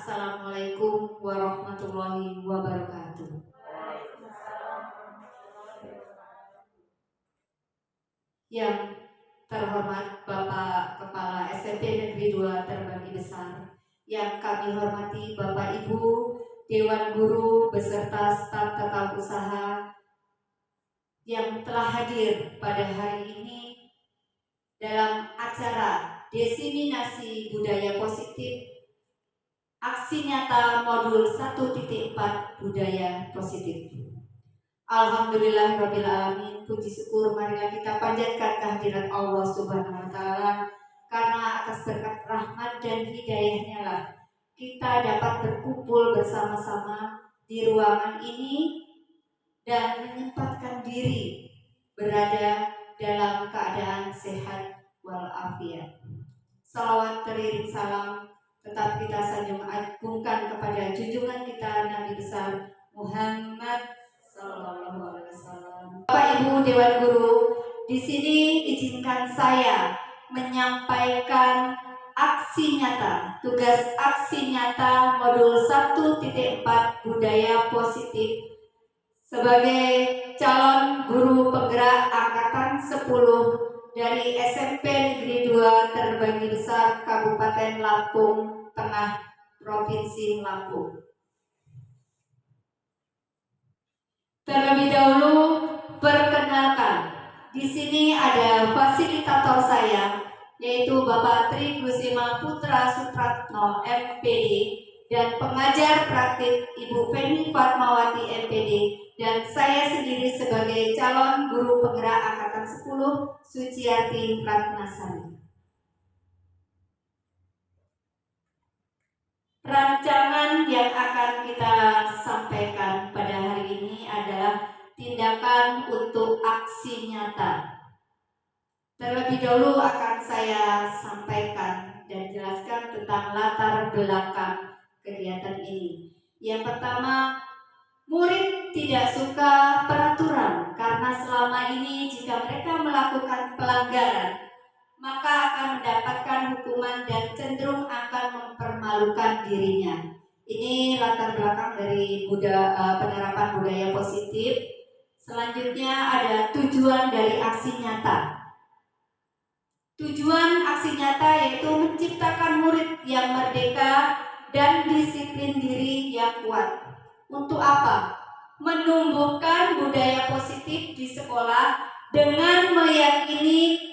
Assalamualaikum warahmatullahi wabarakatuh. Yang terhormat Bapak Kepala SMP Negeri 2 Terbagi Besar, yang kami hormati Bapak Ibu Dewan Guru beserta staf tata usaha yang telah hadir pada hari ini dalam acara Diseminasi Budaya Positif Aksi Nyata Modul 1.4 Budaya Positif. Alhamdulillahirabbil alamin, puji syukur marilah kita panjatkan kehadirat Allah Subhanahu wa taala, karena atas berkat rahmat dan hidayahnya lah kita dapat berkumpul bersama-sama di ruangan ini dan menyempatkan diri berada dalam keadaan sehat walafiat. Salawat teriring salam tetap kita sanjung agungkan kepada junjungan kita Nabi besar Muhammad Sallallahu Alaihi Wasallam. Bapak Ibu Dewan Guru, di sini izinkan saya menyampaikan aksi nyata, tugas aksi nyata modul 1.4 Budaya Positif sebagai calon guru penggerak angkatan 10 dari SMP Negeri 2 Terbagi Besar Kabupaten Lampung Tengah, Provinsi Lampung. Terlebih dahulu perkenalkan, di sini ada fasilitator saya, yaitu Bapak Tri Gusima Putra Supratno MPD, dan pengajar praktik Ibu Feni Fatmawati MPD, dan saya sendiri sebagai calon guru penggerak angkatan 10 Suciati Ratnasari. Rancangan yang akan kita sampaikan pada hari ini adalah tindakan untuk aksi nyata. Terlebih dahulu akan saya sampaikan dan jelaskan tentang latar belakang kegiatan ini. Yang pertama, murid tidak suka peraturan karena selama ini jika mereka melakukan pelanggaran maka akan mendapatkan hukuman dan cenderung akan mempermalukan dirinya. Ini latar belakang dari penerapan budaya positif. Selanjutnya ada tujuan dari aksi nyata. Tujuan aksi nyata yaitu menciptakan murid yang merdeka dan disiplin diri yang kuat. Untuk apa? Menumbuhkan budaya positif di sekolah dengan meyakini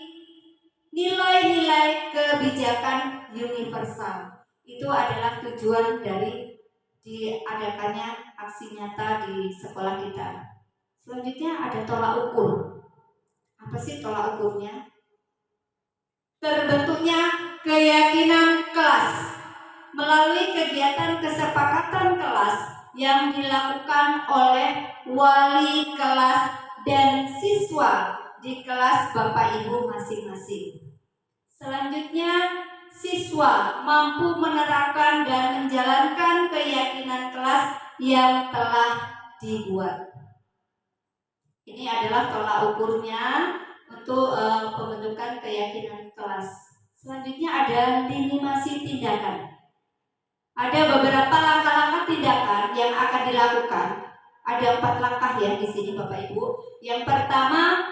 nilai-nilai kebijakan universal. Itu adalah tujuan dari diadakannya aksi nyata di sekolah kita. Selanjutnya ada tolak ukur. Apa sih tolak ukurnya? Terbentuknya keyakinan kelas melalui kegiatan kesepakatan kelas yang dilakukan oleh wali kelas dan siswa di kelas Bapak Ibu masing-masing. Selanjutnya, siswa mampu menerapkan dan menjalankan keyakinan kelas yang telah dibuat. Ini adalah tolak ukurnya untuk pembentukan keyakinan kelas. Selanjutnya ada minimasi tindakan. Ada beberapa langkah-langkah tindakan yang akan dilakukan. Ada 4 langkah ya di sini Bapak Ibu. Yang pertama,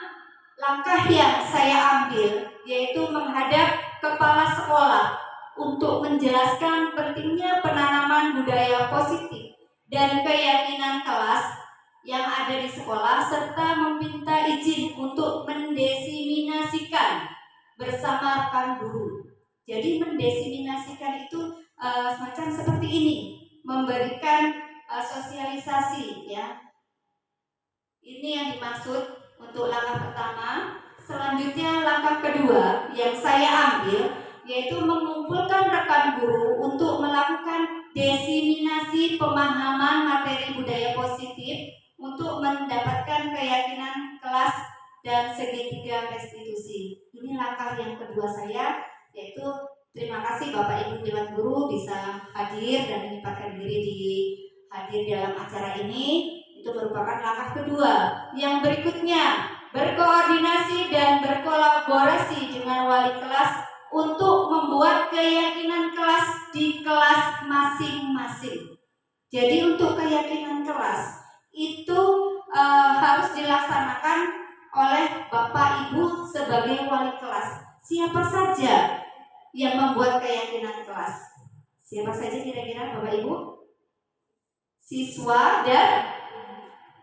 langkah yang saya ambil yaitu menghadap kepala sekolah untuk menjelaskan pentingnya penanaman budaya positif dan keyakinan kelas yang ada di sekolah, serta meminta izin untuk mendesiminasikan bersama rekan guru. Jadi mendesiminasikan itu semacam seperti ini, memberikan sosialisasi ya. Ini yang dimaksud untuk langkah pertama. Selanjutnya langkah kedua yang saya ambil yaitu mengumpulkan rekan guru untuk melakukan desiminasi pemahaman materi budaya positif untuk mendapatkan keyakinan kelas dan segitiga restitusi. Ini langkah yang kedua saya, yaitu terima kasih Bapak Ibu Dewan Guru bisa hadir dan menyempatkan diri hadir dalam acara ini. Itu merupakan langkah kedua. Yang berikutnya, berkoordinasi dan berkolaborasi dengan wali kelas untuk membuat keyakinan kelas di kelas masing-masing. Jadi untuk keyakinan kelas itu harus dilaksanakan oleh Bapak Ibu sebagai wali kelas. Siapa saja yang membuat keyakinan kelas? Siapa saja kira-kira Bapak Ibu? Siswa dan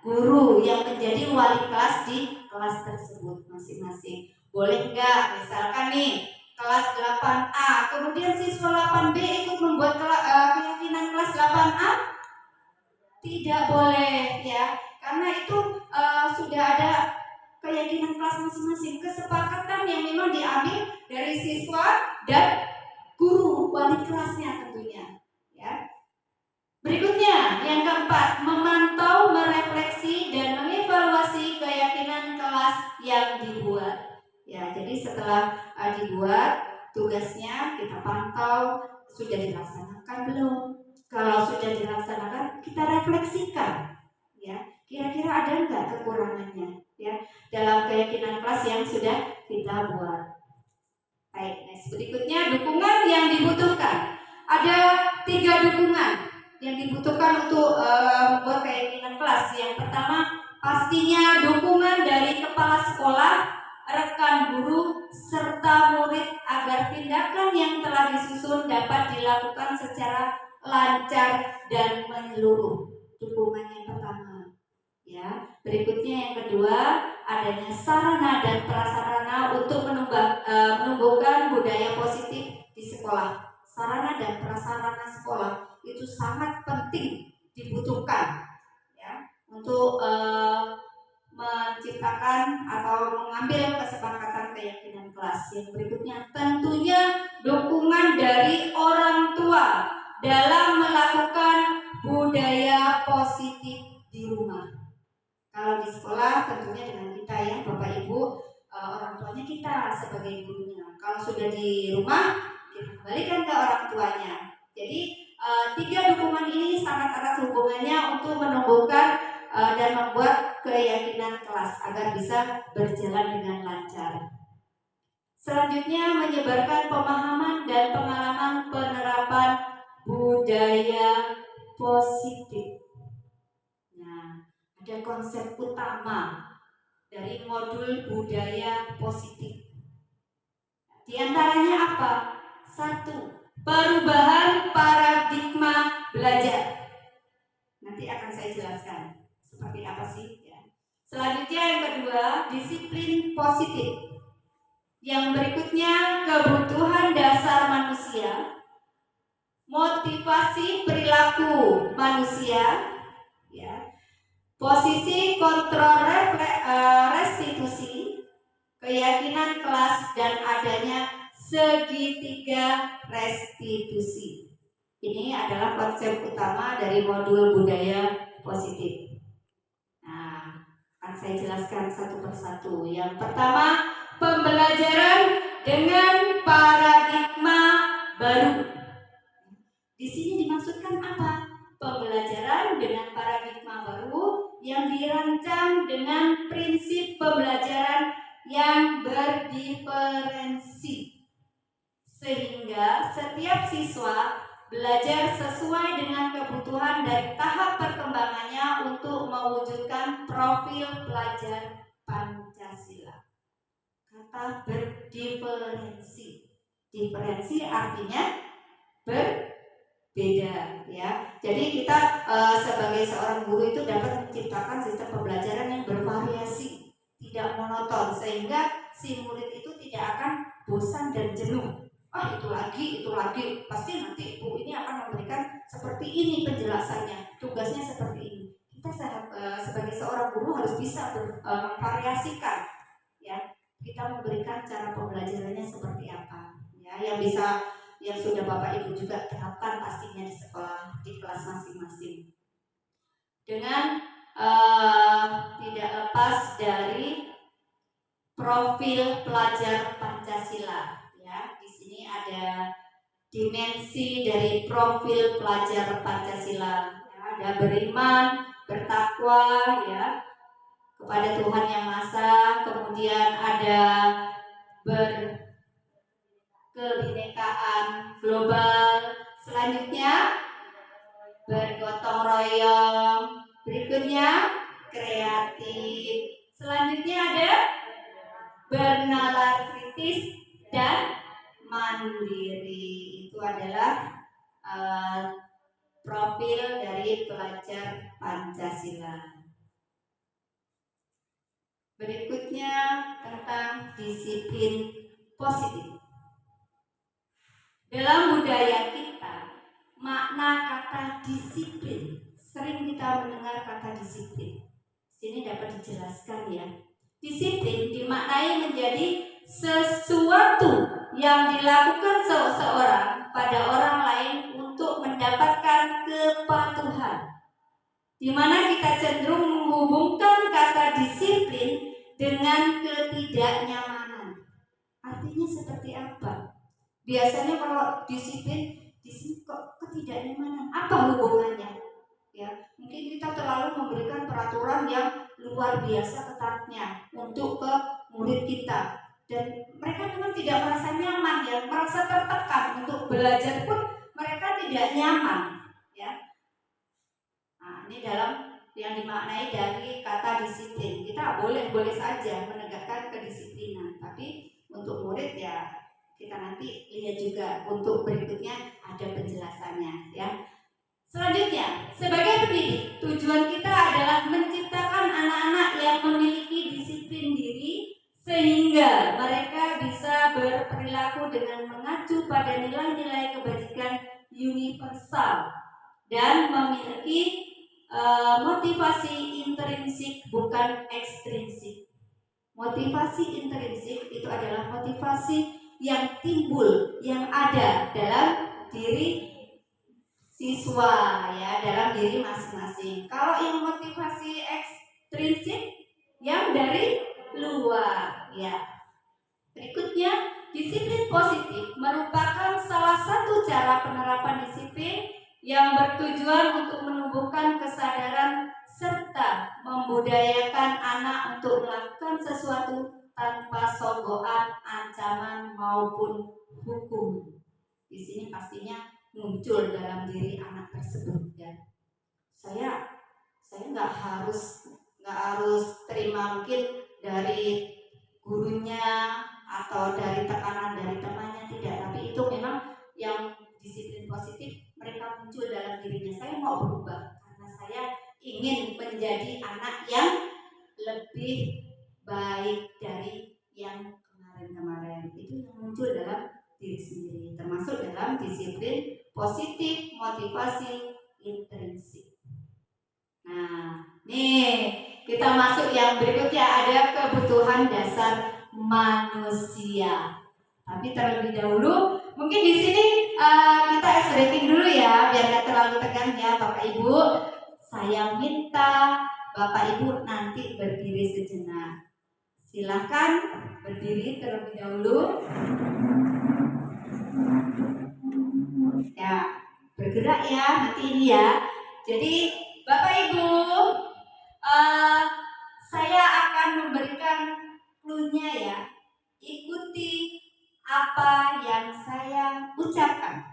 guru yang menjadi wali kelas di kelas tersebut masing-masing. Boleh nggak misalkan nih kelas 8A, kemudian siswa 8B ikut membuat keyakinan kelas 8A? Tidak boleh ya, karena itu sudah ada keyakinan kelas masing-masing, kesepakatan yang memang diambil dari siswa dan guru wali kelasnya tentunya ya. Berikutnya yang keempat, memantau, merefleksi dan mengevaluasi keyakinan kelas yang dibuat. Ya, jadi setelah dibuat tugasnya kita pantau sudah dilaksanakan belum. Kalau sudah dilaksanakan kita refleksikan. Ya, kira-kira ada enggak kekurangannya ya dalam keyakinan kelas yang sudah kita buat. Baik, next berikutnya dukungan yang dibutuhkan. Ada 3 dukungan yang dibutuhkan untuk membuat keyakinan kelas. Yang pertama, pastinya dukungan dari kepala sekolah, rekan guru, serta murid agar tindakan yang telah disusun dapat dilakukan secara lancar dan menyeluruh. Dukungan yang pertama. Ya, berikutnya yang kedua, adanya sarana dan prasarana untuk menumbuhkan budaya positif di sekolah. Sarana dan prasarana sekolah itu sangat penting dibutuhkan ya untuk menciptakan atau mengambil kesepakatan keyakinan kelas. Yang berikutnya tentunya dukungan dari orang tua dalam melakukan budaya positif di rumah. Kalau di sekolah tentunya dengan kita ya Bapak Ibu, orang tuanya kita sebagai gurunya. Kalau sudah di rumah kita kembalikan ke orang tuanya. Jadi 3 dukungan ini sangat erat hubungannya untuk menumbuhkan dan membuat keyakinan kelas agar bisa berjalan dengan lancar. Selanjutnya menyebarkan pemahaman dan pengalaman penerapan budaya positif. Nah, ada konsep utama dari modul budaya positif. Di antaranya apa? 1. Perubahan paradigma belajar. Nanti akan saya jelaskan seperti apa sih ya. Selanjutnya yang kedua, disiplin positif. Yang berikutnya, kebutuhan dasar manusia, motivasi perilaku manusia, ya. Posisi kontrol restitusi, keyakinan kelas dan adanya segitiga restitusi. Ini adalah konsep utama dari modul budaya positif. Nah, akan saya jelaskan satu persatu. Yang pertama, pembelajaran dengan paradigma baru. Di sini dimaksudkan apa? Pembelajaran dengan paradigma baru yang dirancang dengan prinsip pembelajaran yang berdiferensi, sehingga setiap siswa belajar sesuai dengan kebutuhan dari tahap perkembangannya untuk mewujudkan profil pelajar Pancasila. Kata berdiferensi. Diferensi artinya berbeda ya. Jadi kita sebagai seorang guru itu dapat menciptakan sistem pembelajaran yang bervariasi, tidak monoton, sehingga si murid itu tidak akan bosan dan jenuh. Itu lagi, pasti nanti Bu ini akan memberikan seperti ini penjelasannya, tugasnya seperti ini. Kita sebagai seorang guru harus bisa memvariasikan, ya. Kita memberikan cara pembelajarannya seperti apa, ya, yang sudah Bapak Ibu juga terapkan pastinya di sekolah, di kelas masing-masing. Dengan tidak lepas dari profil pelajar Pancasila. Ya, di sini ada dimensi dari profil pelajar Pancasila. Ya, ada beriman, bertakwa, ya, kepada Tuhan Yang Maha Esa. Kemudian ada berkebinekaan global, Selanjutnya bergotong royong. Berikutnya kreatif. Selanjutnya ada bernalar kritis dan mandiri. Itu adalah profil dari pelajar Pancasila. Berikutnya tentang disiplin positif. Dalam budaya kita, makna kata disiplin, sering kita mendengar kata disiplin. Sini dapat dijelaskan ya. Disiplin dimaknai menjadi sesuatu yang dilakukan seseorang pada orang lain untuk mendapatkan kepatuhan, di mana kita cenderung menghubungkan kata disiplin dengan ketidaknyamanan. Artinya seperti apa? Biasanya kalau disiplin, di sini kok ketidaknyamanan? Apa hubungannya? Ya, mungkin kita terlalu memberikan peraturan yang luar biasa ketatnya untuk ke murid kita, dan mereka memang tidak merasa nyaman ya, merasa tertekan untuk belajar pun mereka tidak nyaman ya. Nah, ini dalam yang dimaknai dari kata disiplin. Kita boleh saja menegakkan kedisiplinan, tapi untuk murid ya kita nanti lihat juga untuk berikutnya ada penjelasannya ya. Selanjutnya, sebagai pendidik, tujuan kita adalah menciptakan anak-anak yang memiliki disiplin diri sehingga mereka bisa berperilaku dengan mengacu pada nilai-nilai kebajikan universal dan memiliki motivasi intrinsik bukan ekstrinsik. Motivasi intrinsik itu adalah motivasi yang timbul, yang ada dalam diri siswa ya, dalam diri masing-masing. Kalau yang motivasi ekstrinsik yang dari luar ya. Berikutnya, disiplin positif merupakan salah satu cara penerapan disiplin yang bertujuan untuk menumbuhkan kesadaran serta membudayakan anak untuk melakukan sesuatu tanpa sogok,an ancaman maupun hukum. Di sini pastinya muncul dalam diri anak tersebut ya. Saya nggak harus terima mungkin dari gurunya atau dari tekanan dari temannya, tidak, tapi itu memang yang disiplin positif mereka muncul dalam dirinya. Saya mau berubah karena saya ingin menjadi anak yang lebih baik dari yang kemarin-kemarin. Itu yang muncul dalam diri sendiri, termasuk dalam disiplin positif motivasi intrinsik. Nah, nih kita masuk yang berikutnya, ada kebutuhan dasar manusia. Tapi terlebih dahulu, mungkin di sini kita ice breaking dulu ya, biar nggak terlalu tegang ya, Bapak Ibu. Saya minta Bapak Ibu nanti berdiri sejenak. Silahkan berdiri terlebih dahulu. Ya, bergerak ya nanti ini ya. Jadi Bapak Ibu, saya akan memberikan clue-nya ya. Ikuti apa yang saya ucapkan.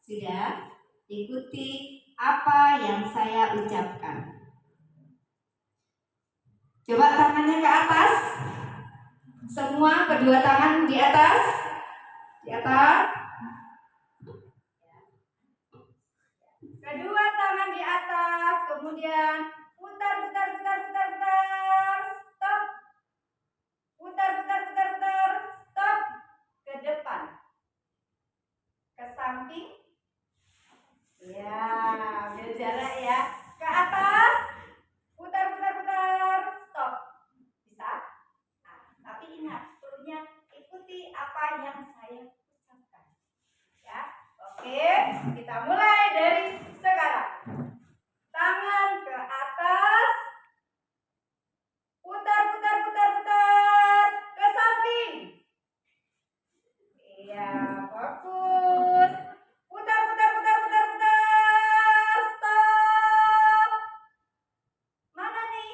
Sudah? Ikuti apa yang saya ucapkan. Coba tangannya ke atas. Semua kedua tangan di atas. Di atas. Kedua tangan di atas, kemudian putar. Stop. Putar. Stop. Ke depan. Ke samping. Ya, berjarak ya. Ke atas. Putar. Stop. Bisa? Nah, tapi ingat, perlunya ikuti apa yang saya ucapkan. Ya. Oke, kita mulai dari sekarang. Tangan ke atas. Putar. Ke samping. Iya, fokus. Putar. Stop. Mana nih?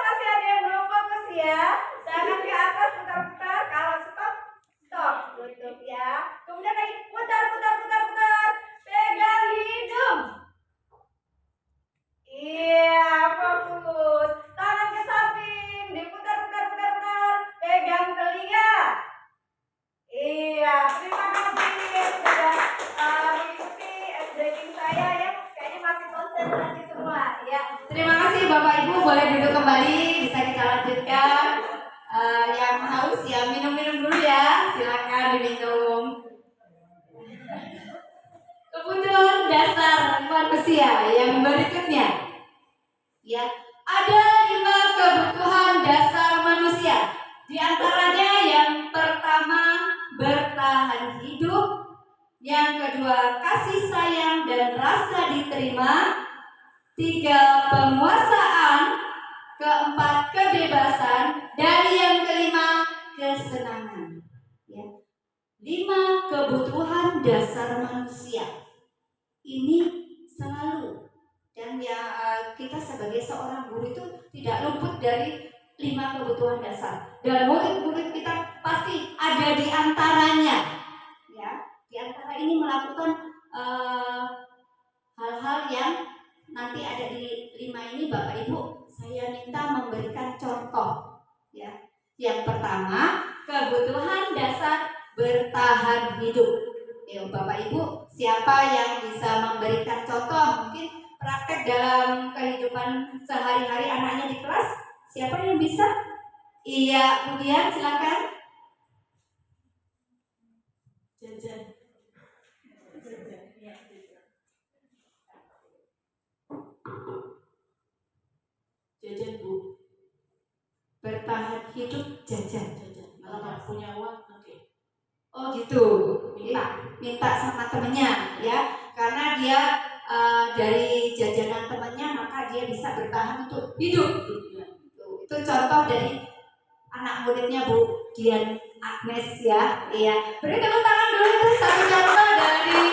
Masih ada yang belum fokus ya. Tangan ke atas, putar. Kalau stop, tutup ya. Kemudian lagi putar. diminum. Kebutuhan dasar manusia yang berikutnya, ya, ada 5 kebutuhan dasar manusia. Di antaranya yang pertama bertahan hidup, yang kedua kasih sayang dan rasa diterima, 3 penguasaan, keempat kebebasan, dan yang kelima kesenangan. Ya. 5 kebutuhan dasar manusia ini selalu, dan kita sebagai seorang guru itu tidak luput dari 5 kebutuhan dasar, dan murid-murid kita pasti ada di antaranya. Ya, di antara ini melakukan hal-hal yang nanti ada di 5 ini. Bapak Ibu, saya minta memberikan contoh. Ya, yang pertama kebutuhan dasar bertahan hidup. Ya, Bapak Ibu, siapa yang bisa memberikan contoh? Mungkin praktek dalam kehidupan sehari-hari anaknya di kelas. Siapa yang bisa? Iya, kemudian silakan. Jajan. Jajan, Bu. Bertahan hidup jajan. Kalau nggak punya uang, oke. Oh gitu, minta sama temennya, ya, karena dia dari jajanan temennya maka dia bisa bertahan untuk hidup. Itu contoh dari anak muridnya Bu Dian Agnes, ya. Iya. Beri tepuk tangan dulu, itu satu contoh dari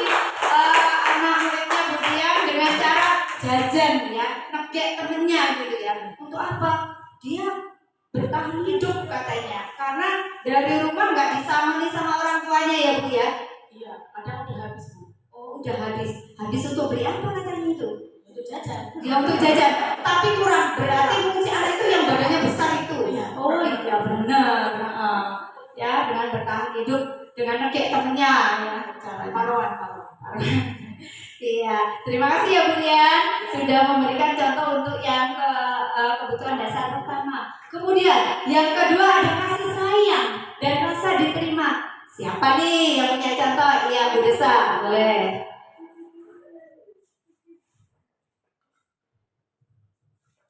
anak muridnya Bu Dian dengan cara jajan, ya, ngegek temennya gitu ya. Untuk apa? Dia bertahan hidup katanya, karena dari rumah nggak disamani sama orang tuanya, ya Bu, ya. Iya, kadang udah habis, Bu. Oh, udah habis. Habis untuk beli apa katanya itu? Untuk jajan. Ya, untuk jajan. Tapi kurang. Berarti mungkin si anak itu yang badannya besar itu. Iya. Oh iya, benar. Ya, dengan bertahan hidup dengan ngekek temennya, ya. Paruan. Iya, terima kasih ya Bu ya, sudah memberikan contoh untuk yang kebutuhan dasar pertama. Kemudian yang kedua ada kasih sayang dan rasa diterima. Siapa nih yang punya contoh? Iya, Bu Desa, boleh.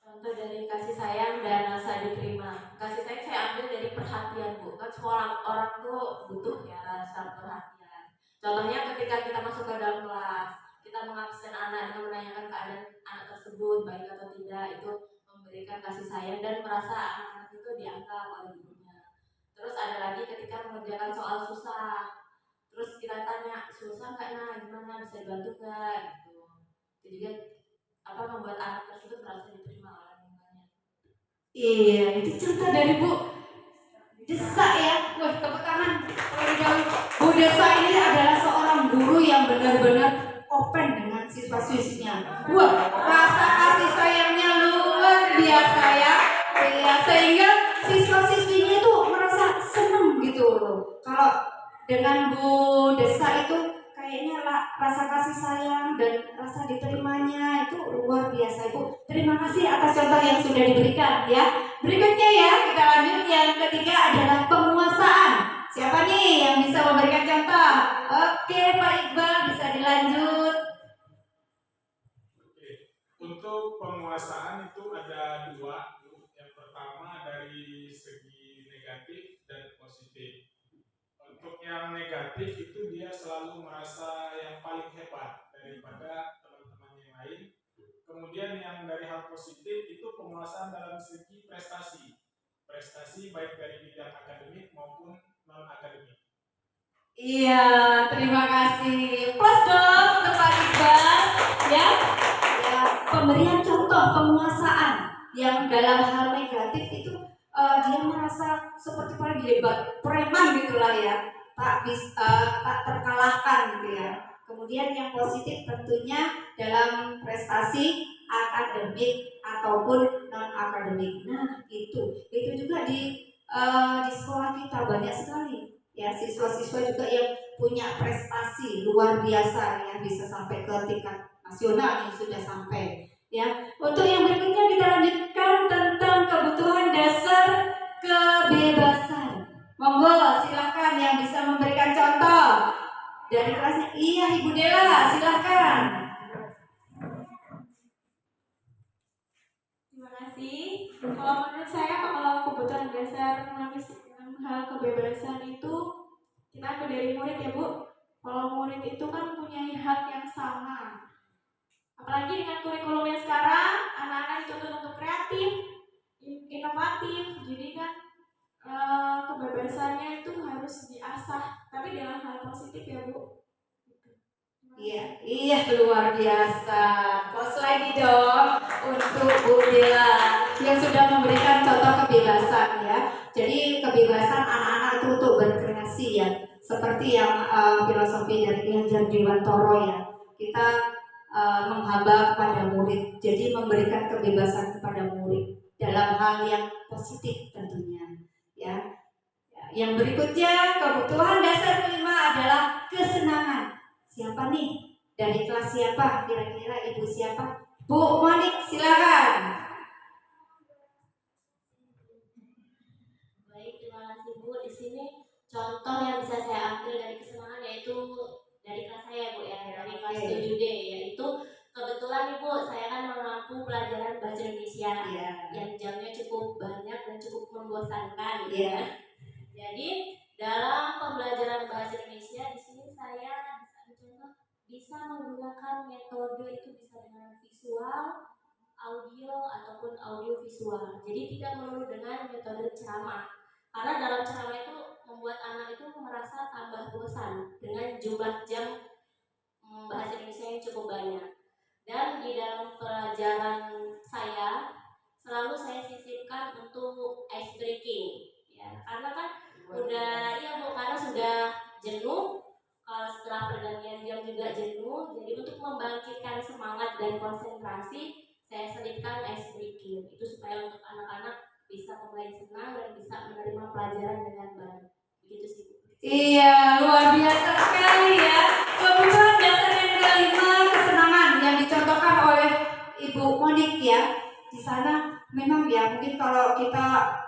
Contoh dari kasih sayang dan rasa diterima. Kasih sayang saya ambil dari perhatian, Bu. Kan semua orang tuh butuh ya rasa perhatian. Contohnya ketika kita masuk ke dalam kelas, kita mengabsen anak dengan menanyakan keadaan anak tersebut baik atau tidak, itu memberikan kasih sayang dan merasa anak-anak itu dianggap oleh gurunya. Terus ada lagi ketika mengerjakan soal susah, terus kita tanya, susah nggak, nah gimana, bisa dibantu nggak, gitu. Jadi kan membuat anak tersebut merasa diterima oleh lingkungannya. Iya, itu cerita dari Bu Desa, ya. Wah, tepuk tangan. Bu Desa ini adalah seorang guru yang benar-benar open dengan siswa-siswinya. Wah, rasa kasih sayangnya luar biasa, ya. Ya, sehingga siswa-siswinya itu merasa senang gitu loh. Kalau dengan Bu Desa itu kayaknya rasa kasih sayang dan rasa diterimanya itu luar biasa, Ibu. Terima kasih atas contoh yang sudah diberikan, ya. Berikutnya ya, kita lanjut. Yang ketiga adalah penguasaan. Siapa nih yang bisa memberikan contoh? Oke, Pak Iqbal, bisa dilanjut. Oke. Untuk penguasaan itu ada 2. Yang pertama dari segi negatif dan positif. Untuk yang negatif itu dia selalu merasa yang paling hebat daripada teman-teman yang lain. Kemudian yang dari hal positif itu penguasaan dalam segi prestasi. Prestasi baik dari bidang akademik maupun non-akademik. Iya, terima kasih. Plus dong untuk Pak Iqbal, ya. Ya, pemberian contoh penguasaan yang dalam hal negatif itu dia merasa seperti paling hebat, preman gitulah ya, tak terkalahkan gitu ya. Kemudian yang positif tentunya dalam prestasi akademik ataupun non akademik. Nah, itu juga di sekolah kita banyak sekali, ya, siswa-siswa juga yang punya prestasi luar biasa yang bisa sampai ke tingkat nasional yang sudah sampai, ya. Untuk yang berikutnya kita lanjutkan tentang kebutuhan dasar kebebasan. Monggo silakan yang bisa memberikan dari kelasnya. Iya, Ibu Dela, silakan. Terima kasih. Kalau menurut saya, kalau kebutuhan dasar hal kebebasan itu kita ambil dari murid ya Bu. Kalau murid itu kan punya hak yang sama. Apalagi dengan kurikulum yang sekarang, anak-anak dituntut untuk kreatif, inovatif. Jadi kan kebebasannya itu harus diasah, tapi dalam hal positif ya Bu. Iya, luar biasa. Pos lagi dong untuk Bu Dela yang sudah memberikan contoh kebebasan ya. Jadi kebebasan anak-anak itu untuk berkreasi ya. Seperti yang filosofi dari Ki Hajar Dewantoro ya. Kita menghamba kepada murid, jadi memberikan kebebasan kepada murid dalam hal yang positif tentunya ya. Yang berikutnya, kebutuhan dasar kelima adalah kesenangan. Siapa nih? Dari kelas siapa? Kira-kira ibu siapa? Bu Monik, silakan. Baik, terima kasih Bu. Di sini contoh yang bisa saya ambil dari kesenangan yaitu dari kelas saya Bu ya, dari kelas 7D, yaitu kebetulan Ibu saya kan mengampu pelajaran bahasa Indonesia yang jamnya cukup banyak dan cukup membosankan ya. Jadi dalam pembelajaran bahasa Indonesia di sini saya bisa menggunakan metode itu bisa dengan visual, audio ataupun audio visual. Jadi tidak melulu dengan metode ceramah. Karena dalam ceramah itu membuat anak itu merasa tambah bosan dengan jumlah jam bahasa Indonesia yang cukup banyak. Dan di dalam pelajaran saya selalu saya sisipkan untuk ice breaking. Ya, karena kan karena sudah jenuh. Kalau setelah pergantian jam juga jenuh, jadi untuk membangkitkan semangat dan konsentrasi, saya selipkan ice breaking. Itu supaya untuk anak-anak bisa kembali senang dan bisa menerima pelajaran dengan baik. Begitu sih. Iya, luar biasa sekali ya. Kebutuhan dasar yang kelima, kesenangan yang dicontohkan oleh Ibu Monik ya. Di sana memang ya, mungkin kalau kita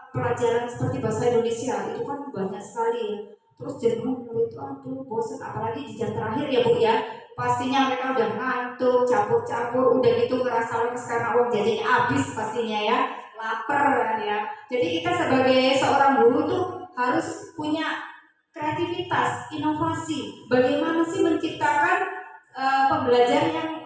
pelajaran seperti bahasa Indonesia itu kan banyak sekali ya. Terus jenuh itu aduh bosan, apalagi di jam terakhir ya Bu ya. Pastinya mereka udah ngantuk, campur-campur, udah gitu ngerasa lemes karena uang jajannya habis pastinya ya. Lapar kan ya. Jadi kita sebagai seorang guru tuh harus punya kreativitas, inovasi. Bagaimana sih menciptakan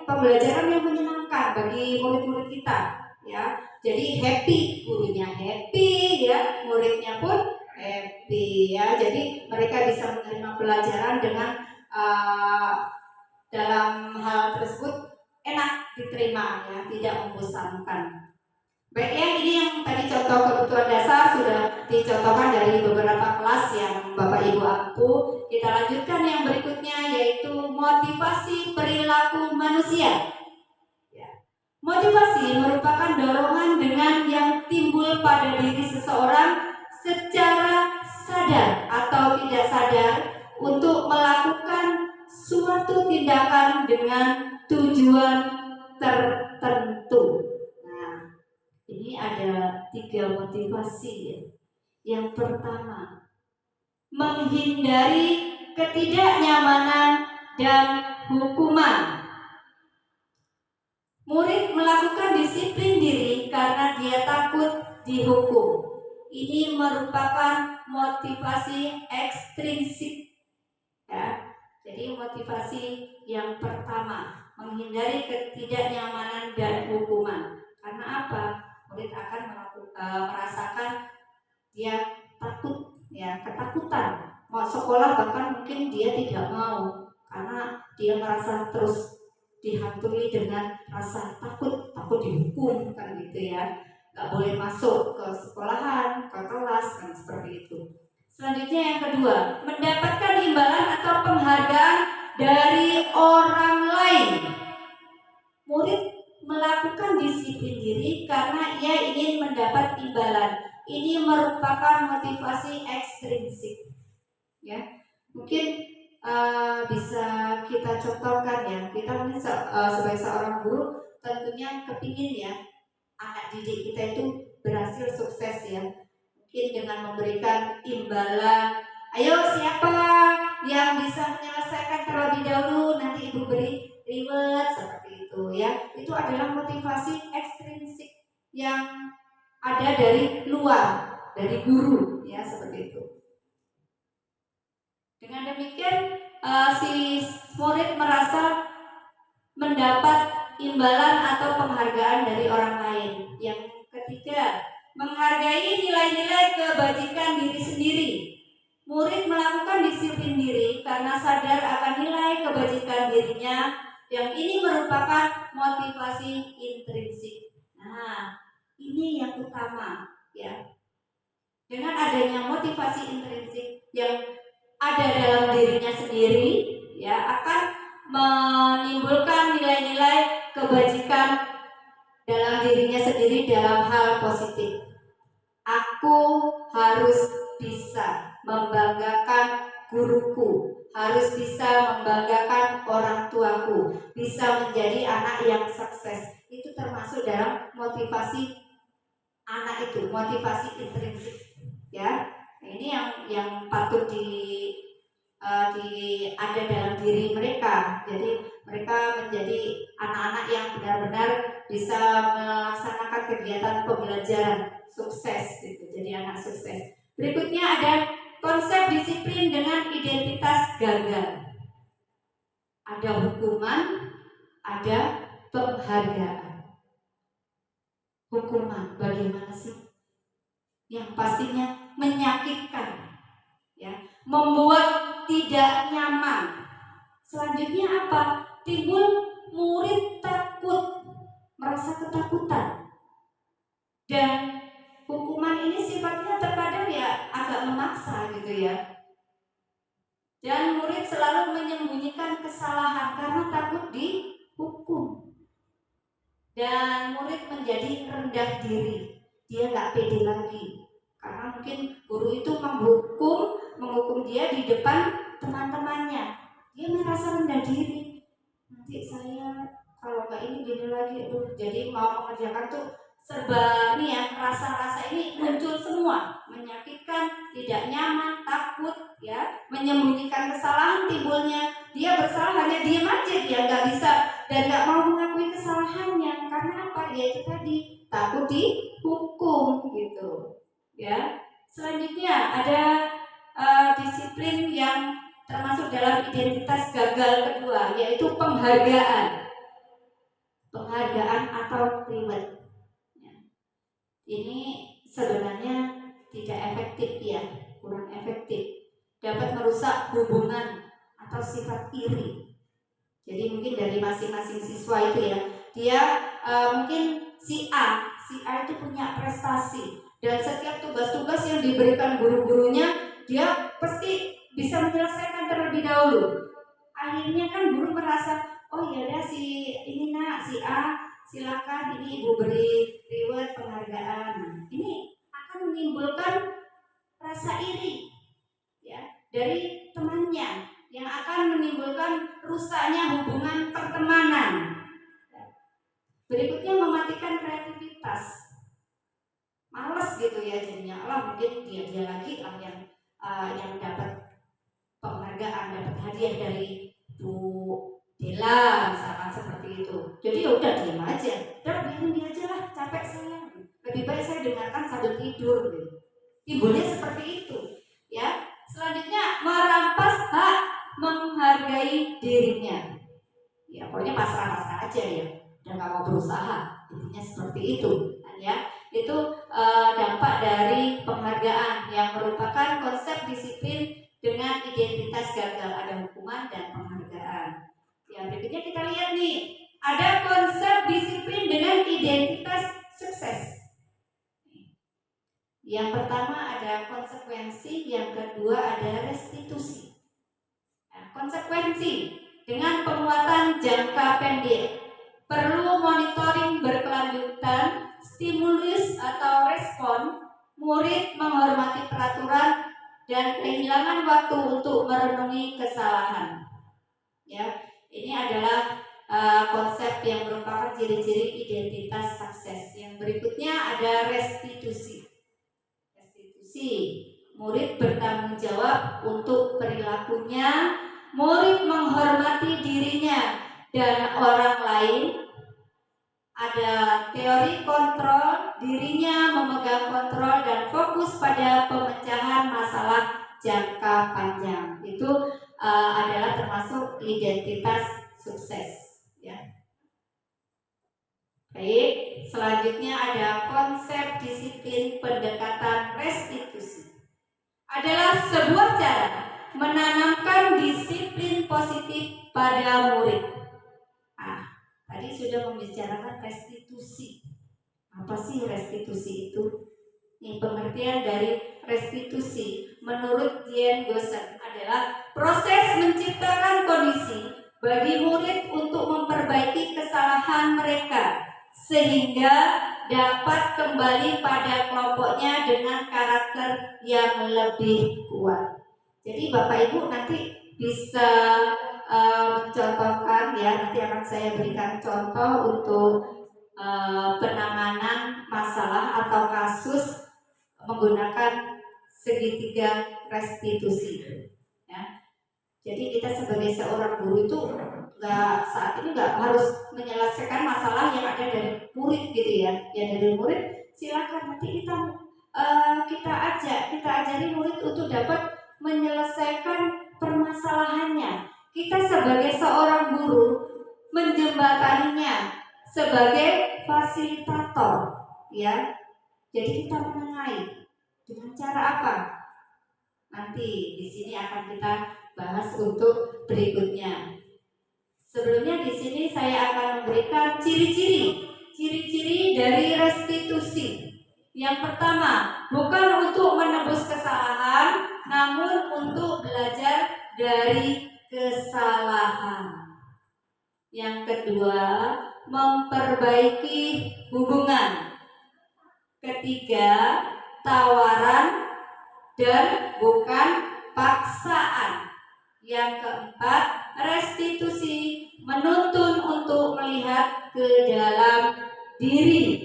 pembelajaran yang menyenangkan bagi murid-murid kita ya. Jadi happy, gurunya happy ya, muridnya pun happy ya. Jadi mereka bisa menerima pelajaran dengan dalam hal tersebut enak diterima ya, tidak membosankan. Baik ya, ini yang tadi contoh kebutuhan dasar sudah dicontohkan dari beberapa kelas yang Bapak Ibu ampu. Kita lanjutkan yang berikutnya yaitu motivasi perilaku manusia. Motivasi merupakan dorongan dengan yang timbul pada diri seseorang secara sadar atau tidak sadar untuk melakukan suatu tindakan dengan tujuan tertentu. Nah, ini ada 3 motivasi ya. Yang pertama, menghindari ketidaknyamanan dan hukuman. Murid melakukan disiplin diri karena dia takut dihukum. Ini merupakan motivasi ekstrinsik. Ya. Jadi motivasi yang pertama, menghindari ketidaknyamanan dan hukuman. Karena apa? Murid akan merasakan dia takut, ya ketakutan. Mau sekolah bahkan mungkin dia tidak mau karena dia merasa terus dihantui dengan rasa takut dihukum kan gitu ya, nggak boleh masuk ke sekolahan, ke kelas kan seperti itu. Selanjutnya yang kedua, mendapatkan imbalan atau penghargaan dari orang lain. Murid melakukan disiplin diri karena ia ingin mendapat imbalan. Ini merupakan motivasi ekstrinsik. Ya, mungkin bisa kita contohkan ya. Kita mungkin sebagai seorang guru tentunya kepingin ya anak didik kita itu berhasil sukses ya. Mungkin dengan memberikan imbalan. Ayo siapa yang bisa menyelesaikan terlebih dahulu, nanti ibu beri reward seperti itu ya. Itu adalah motivasi ekstrinsik yang ada dari luar, dari guru ya, seperti itu. Dengan demikian si murid merasa mendapat imbalan atau penghargaan dari orang lain. Yang ketiga, menghargai nilai-nilai kebajikan diri sendiri. Murid melakukan disiplin diri karena sadar akan nilai kebajikan dirinya, yang ini merupakan motivasi intrinsik. Nah, ini yang utama ya. Dengan adanya motivasi intrinsik yang ada dalam dirinya sendiri ya, akan menimbulkan nilai-nilai kebajikan dalam dirinya sendiri dalam hal positif. Aku harus bisa membanggakan guruku, harus bisa membanggakan orang tuaku, bisa menjadi anak yang sukses. Itu termasuk dalam motivasi anak itu, motivasi intrinsik ya. Nah, ini yang patut ada dalam diri mereka. Jadi mereka menjadi anak-anak yang benar-benar bisa melaksanakan kegiatan pembelajaran sukses gitu. Jadi anak sukses. Berikutnya ada konsep disiplin dengan identitas gagal. Ada hukuman, ada penghargaan. Hukuman bagaimana sih? Yang pastinya menyakitkan ya, membuat tidak nyaman. Selanjutnya apa? Timbul murid takut, merasa ketakutan. Dan hukuman ini sifatnya terkadang ya agak memaksa gitu ya. Dan murid selalu menyembunyikan kesalahan karena takut dihukum. Dan murid menjadi rendah diri, dia nggak pede lagi karena mungkin guru itu menghukum dia di depan teman-temannya. Dia merasa rendah diri. Nanti saya kalau nggak ini gini lagi, jadi mau mengerjakan tuh serba nih ya, rasa-rasa ini muncul semua, menyakitkan, tidak nyaman, takut ya, menyembunyikan kesalahan timbulnya. Dia bersalah hanya diam aja, dia nggak bisa dan nggak mau mengakui kesalahannya. Karena apa? Ya itu tadi, takut dihukum gitu ya. Selanjutnya ada disiplin yang termasuk dalam identitas gagal kedua, yaitu penghargaan atau reward. Ini sebenarnya tidak efektif ya, kurang efektif, dapat merusak hubungan atau sifat iri. Jadi mungkin dari masing-masing siswa itu ya, dia mungkin si A itu punya prestasi dan setiap tugas-tugas yang diberikan guru-gurunya dia pasti bisa menyelesaikan terlebih dahulu. Akhirnya kan guru merasa, oh ya udah si A silakan, ini ibu beri reward, penghargaan. Ini akan menimbulkan rasa iri ya dari temannya, yang akan menimbulkan rusaknya hubungan pertemanan. Berikutnya mematikan kreativitas, males gitu ya jadinya. Mungkin dia lagi lah yang dapat penghargaan, dapat hadiah dari Bu Dela misalkan seperti itu. Jadi ya udah diam aja, biarin dia aja lah, capek saya. Lebih baik saya dengarkan sambil tidur gitu. Timbulnya seperti itu ya. Selanjutnya merampas hak menghargai dirinya. Ya pokoknya pasrah-pasrah aja ya, dan nggak mau berusaha. Intinya seperti itu ya. Itu dampak dari penghargaan yang merupakan konsep disiplin dengan identitas gagal, ada hukuman dan penghargaan. Yang berikutnya kita lihat nih, ada konsep disiplin dengan identitas sukses. Yang pertama ada konsekuensi, yang kedua ada restitusi. Nah, konsekuensi dengan penguatan jangka pendek, perlu monitoring berkelanjutan, stimulus atau respon, murid menghormati peraturan dan kehilangan waktu untuk merenungi kesalahan. Ya, ini adalah konsep yang merupakan ciri-ciri identitas sukses. Yang berikutnya ada restitusi. Murid bertanggung jawab untuk perilakunya, murid menghormati dirinya dan orang lain. Ada teori kontrol, dirinya memegang kontrol dan fokus pada pemecahan masalah jangka panjang. Itu adalah termasuk identitas sukses, ya. Baik, selanjutnya ada konsep disiplin pendekatan restitusi. Adalah sebuah cara menanamkan disiplin positif pada murid. Tadi sudah membicarakan restitusi. Apa sih restitusi itu? Ini pengertian dari restitusi menurut Jean Gossen adalah proses menciptakan kondisi bagi murid untuk memperbaiki kesalahan mereka sehingga dapat kembali pada kelompoknya dengan karakter yang lebih kuat. Jadi Bapak Ibu nanti bisa mencontohkan, ya, nanti akan saya berikan contoh untuk penanganan masalah atau kasus menggunakan segitiga restitusi, ya. Jadi kita sebagai seorang guru itu saat ini nggak harus menyelesaikan masalah yang ada dari murid gitu ya. Ya dari murid silakan nanti kita ajari murid untuk dapat menyelesaikan permasalahannya. Kita sebagai seorang guru menjembataninya sebagai fasilitator, ya. Jadi kita menengahi dengan cara apa? Nanti di sini akan kita bahas untuk berikutnya. Sebelumnya di sini saya akan memberikan ciri-ciri dari restitusi. Yang pertama, bukan untuk menebus kesalahan, namun untuk belajar dari kesalahan. Yang kedua, memperbaiki hubungan. Ketiga, tawaran dan bukan paksaan. Yang keempat, restitusi menuntun untuk melihat ke dalam diri.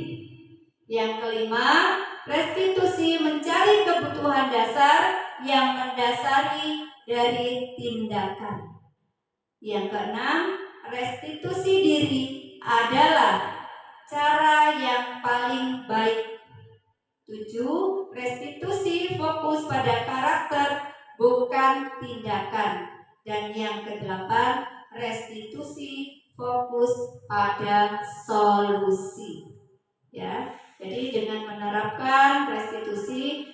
Yang kelima, restitusi mencari kebutuhan dasar yang mendasari dari tindakan. Yang keenam, restitusi diri adalah cara yang paling baik. 7. Restitusi fokus pada karakter bukan tindakan. Dan yang kedelapan, restitusi fokus pada solusi. Ya, jadi dengan menerapkan restitusi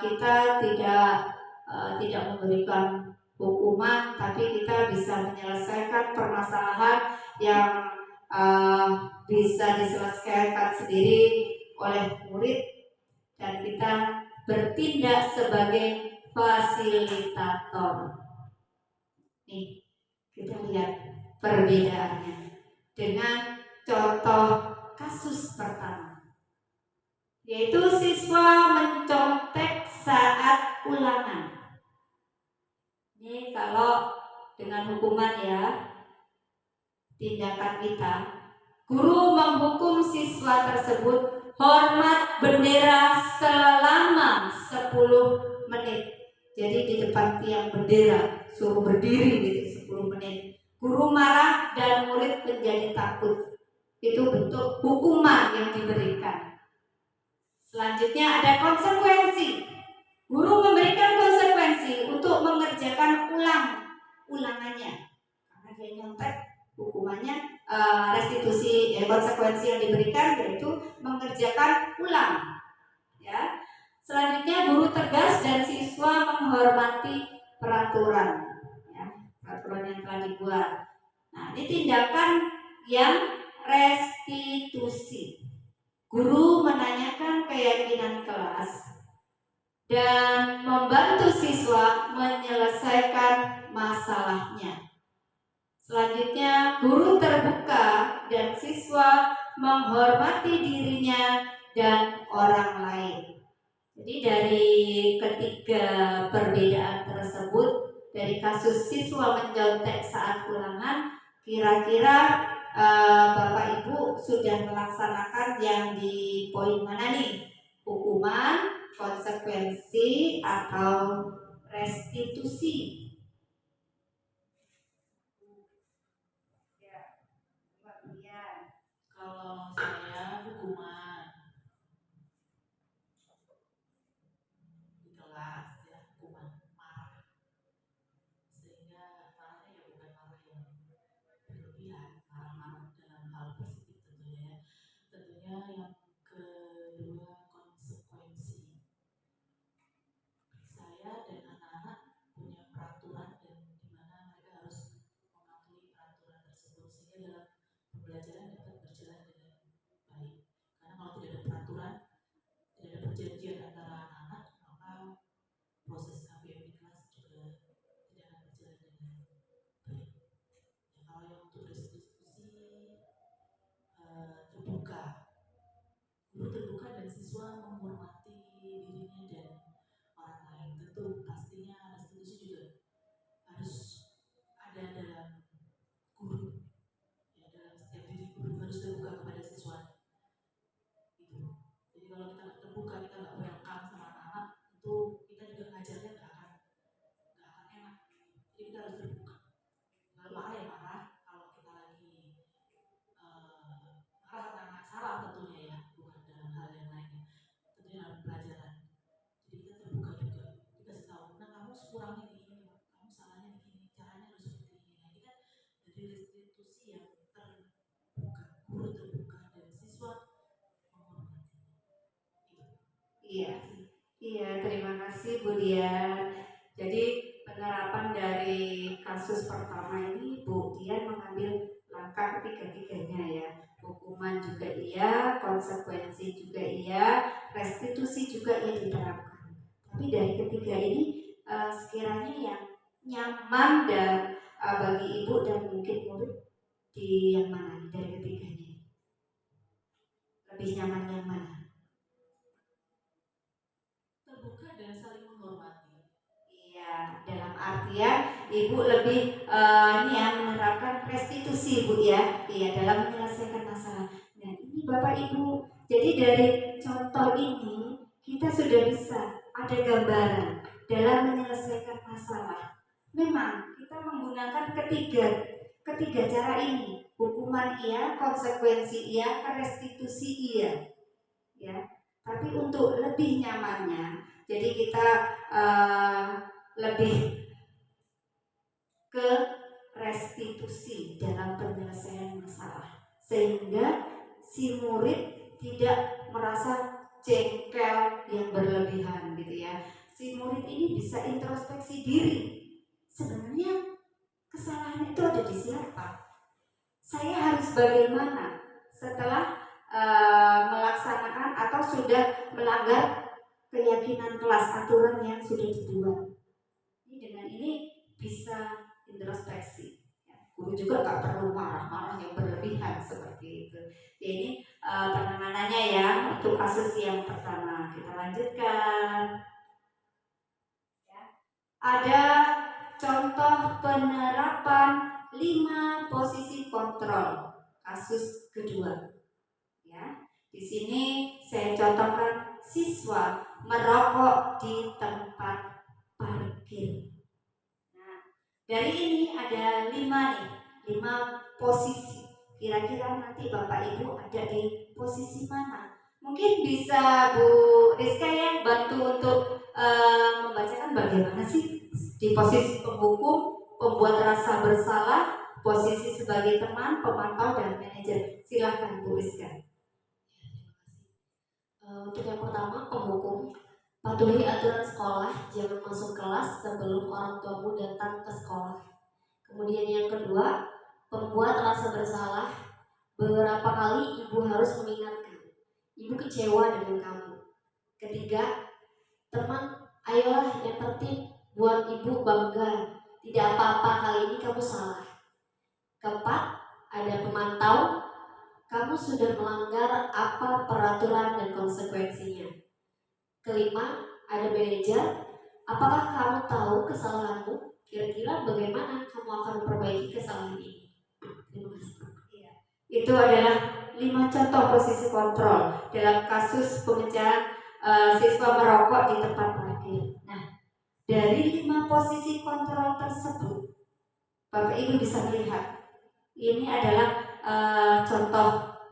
kita tidak memberikan hukuman, tapi kita bisa menyelesaikan permasalahan yang bisa diselesaikan sendiri oleh murid, dan kita bertindak sebagai fasilitator. Nih, kita lihat perbedaannya dengan contoh kasus pertama, yaitu siswa mencontek saat ulangan. Ini kalau dengan hukuman, ya, tindakan kita, guru menghukum siswa tersebut hormat bendera selama 10 menit. Jadi di depan tiang bendera suruh berdiri gitu 10 menit. Guru marah dan murid menjadi takut. Itu bentuk hukuman yang diberikan. Selanjutnya ada konsekuensi. Guru memberikan konsekuensi untuk mengerjakan ulangannya. Karena dia nyontek, hukumannya restitusi, konsekuensi yang diberikan yaitu mengerjakan ulang, ya. Selanjutnya guru tegas dan siswa menghormati peraturan, ya, peraturan yang telah dibuat. Nah, ini tindakan yang restitusi. Guru menanyakan keyakinan kelas dan membantu siswa menyelesaikan masalahnya. Selanjutnya, guru terbuka dan siswa menghormati dirinya dan orang lain. Jadi dari ketiga perbedaan tersebut, dari kasus siswa mencontek saat ulangan, kira-kira Bapak Ibu sudah melaksanakan yang di poin mana nih? Hukuman, konsekuensi atau restitusi? Ya, Mbak Dian. Kalau saya hukuman di kelas ya, hukuman marah, sehingga marahnya ya bukan marah yang berlebihan, marah-marah dalam hal positif tentunya ya. Tentunya yang kedua konsekuensi. Saya dan anak-anak punya peraturan dan di mana mereka harus mematuhi peraturan tersebut sehingga dalam pembelajaran dapat berjalan dengan baik. Karena kalau tidak ada peraturan, tidak ada perjanjian antara anak-anak, maka proses KBM di kelas juga tidak akan berjalan dengan baik. Ya, kalau yang untuk diskusi terbuka, guru terbuka dan siswa menghormati dirinya dan orang lain. Tentu pastinya restitusi juga harus ada dalam guru, ya dalam setiap diri guru harus terbuka kepada siswa. Gitu. Jadi kalau kita nggak terbuka, kita nggak welcome sama anak-anak, itu kita juga ngajarnya nggak akan enak. Jadi kita harus terbuka. Kalau marah ya marah. Kalau kita lagi marah karena anak salah tentunya ya, bukan dalam hal yang lainnya. Tentunya dalam pelajaran. Jadi kita terbuka juga. Dikasih tahu, nah kamu kurangnya di ini, kamu salahnya di ini, caranya harus seperti ini. Nah ini kan dari restitusi yang terbuka, guru terbuka dan siswa menghormati. Iya, iya, terima kasih Bu Dian. Jadi penerapan dari kasus pertama ini Bu Dian mengambil langkah ketiga-tiganya ya. Hukuman juga iya, konsekuensi juga iya, restitusi juga iya diterapkan. Tapi dari ketiga ini sekiranya yang nyaman dan bagi ibu dan mungkin murid di yang mana dari ketiganya? Lebih nyaman yang mana? Terbuka dan saling menghormati. Iya, dalam artian ibu lebih ini ya menerapkan restitusi Bu ya, iya dalam menyelesaikan masalah. Nah ini Bapak Ibu, jadi dari contoh ini kita sudah bisa ada gambaran dalam menyelesaikan masalah. Memang kita menggunakan ketiga cara ini, hukuman iya, konsekuensi iya, restitusi iya, ya. Tapi untuk lebih nyamannya, jadi kita lebih ke restitusi dalam penyelesaian masalah sehingga si murid tidak merasa jengkel yang berlebihan gitu ya. Si murid ini bisa introspeksi diri, sebenarnya kesalahan itu ada di siapa, saya harus bagaimana setelah melaksanakan atau sudah melanggar keyakinan kelas, aturan yang sudah dibuat. Dengan ini bisa introspeksi. Guru juga nggak perlu marah-marah yang berlebihan seperti itu. Ini penanganannya ya untuk kasus yang pertama. Kita lanjutkan. Ya. Ada contoh penerapan 5 posisi kontrol kasus kedua. Ya, di sini saya contohkan siswa merokok di tempat parkir. Nah, dari ini ada 5 posisi. Kira-kira nanti Bapak Ibu ada di posisi mana? Mungkin bisa Bu Rizka yang bantu untuk membacakan bagaimana sih di posisi penghukum, pembuat rasa bersalah, posisi sebagai teman, pemantau dan manajer. Silakan Bu Rizka. Untuk yang pertama, penghukum. Patuhi aturan sekolah, jangan masuk kelas sebelum orang tuamu datang ke sekolah. Kemudian yang kedua, pembuat rasa bersalah. Beberapa kali ibu harus mengingatkan, ibu kecewa dengan kamu. Ketiga, teman, ayolah yang tertib, buat ibu bangga. Tidak apa-apa, kali ini kamu salah. Keempat, ada pemantau. Kamu sudah melanggar apa peraturan dan konsekuensinya. Kelima, ada manajer. Apakah kamu tahu kesalahanmu? Kira-kira bagaimana kamu akan memperbaiki kesalahan ini? Terima kasih. Itu adalah 5 contoh posisi kontrol dalam kasus pengejaran siswa merokok di tempat parkir. Nah, dari 5 posisi kontrol tersebut, Bapak Ibu bisa melihat ini adalah contoh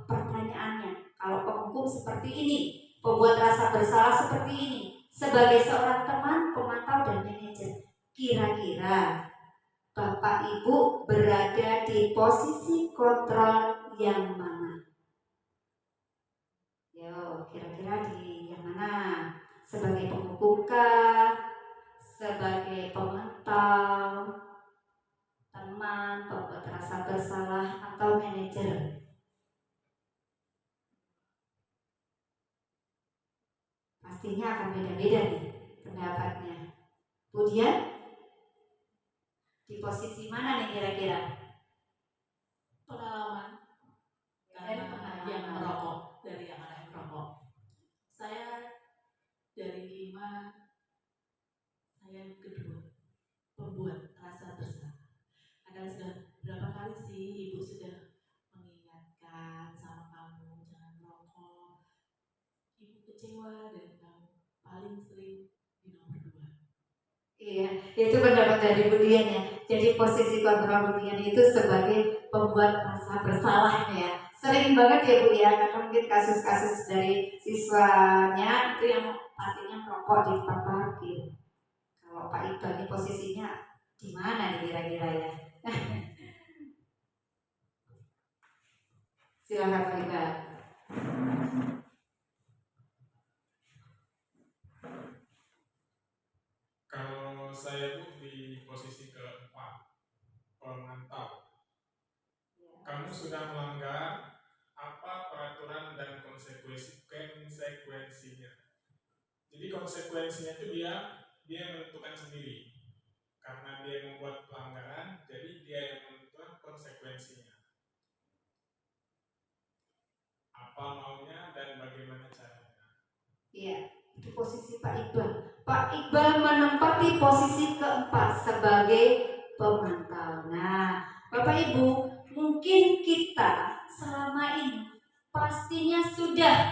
pertanyaannya. Kalau penghukum seperti ini, pembuat rasa bersalah seperti ini, sebagai seorang teman, pemantau dan manajer, kira-kira Bapak Ibu berada di posisi kontrol yang mana? Yo, kira-kira di yang mana? Sebagai penghukum kah? Sebagai pemantau, teman, pembuat rasa bersalah, atau manajer? Pastinya akan beda-beda nih pendapatnya. Kemudian di posisi mana nih kira-kira? Pengalaman Dan karena pengalaman. yang merokok, dari yang anak yang merokok. Saya dari 5, saya yang kedua, pembuat rasa bersalah. Karena sudah berapa kali sih ibu sudah mengingatkan sama kamu jangan merokok. Ibu kecewa dan kamu paling sering di nomor 2. Iya, itu pendapat dari Bu Dian ya. Jadi posisi kontrol Bu Dian itu sebagai pembuat rasa bersalahnya ya. Sering banget ya Bu ya, karena mungkin kasus-kasus dari siswanya itu yang pastinya merokok di tempat parkir. Kalau Pak Iqbal ini posisinya di mana nih kira-kira ya? Silakan Pak Iqbal. Kalau saya Bu di posisi keempat, pemantau. Kamu sudah melanggar apa peraturan dan konsekuensinya. Jadi konsekuensinya itu dia menentukan sendiri. Karena dia membuat pelanggaran, jadi dia yang menentukan konsekuensinya. Apa maunya dan bagaimana caranya. Iya, itu posisi Pak Iqbal. Pak Iqbal menempati posisi keempat sebagai pemantau. Nah, Bapak Ibu, mungkin kita selama ini pastinya sudah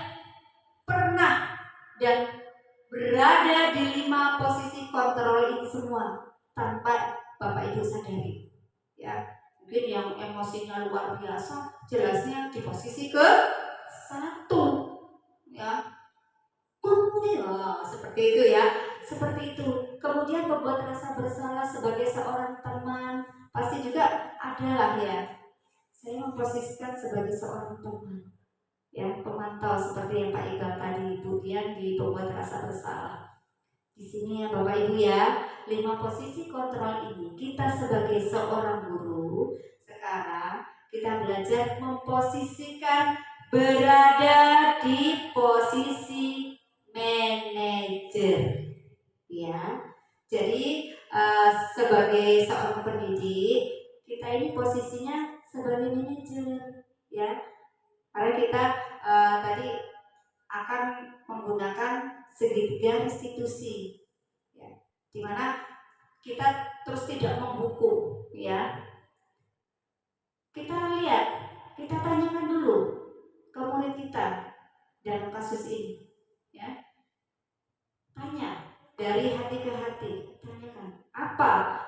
pernah dan berada di 5 posisi kontrol ini semua tanpa Bapak Ibu sadari. Ya, mungkin yang emosinya luar biasa, jelasnya di posisi ke 1. Ya, kemudian seperti itu ya, seperti itu. Kemudian membuat rasa bersalah sebagai seorang teman, pasti juga adalah ya. Saya memposisikan sebagai seorang teman, ya, pemantau seperti yang Pak Iqbal tadi, kemudian di pembuat rasa bersalah. Di sini ya Bapak Ibu ya, 5 posisi kontrol ini kita sebagai seorang guru sekarang kita belajar memposisikan berada di posisi manajer, ya. Jadi sebagai seorang pendidik kita ini posisinya sebagai manajer, ya. Karena kita tadi akan menggunakan segitiga restitusi, ya, dimana kita terus tidak menghukum, ya. Kita lihat, kita tanyakan dulu ke murid kita dalam kasus ini, ya. Tanya dari hati ke hati, tanyakan apa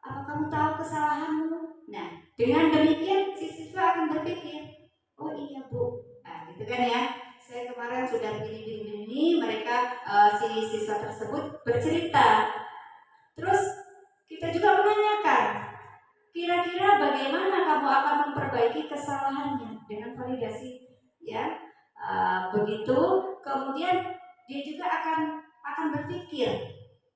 kamu tahu kesalahanmu? Nah, dengan demikian si siswa akan berpikir, oh iya Bu, nah gitu kan ya. Saya kemarin sudah begini, mereka si siswa tersebut bercerita. Terus kita juga menanyakan, kira-kira bagaimana kamu akan memperbaiki kesalahannya dengan validasi, ya. Begitu, kemudian dia juga akan berpikir,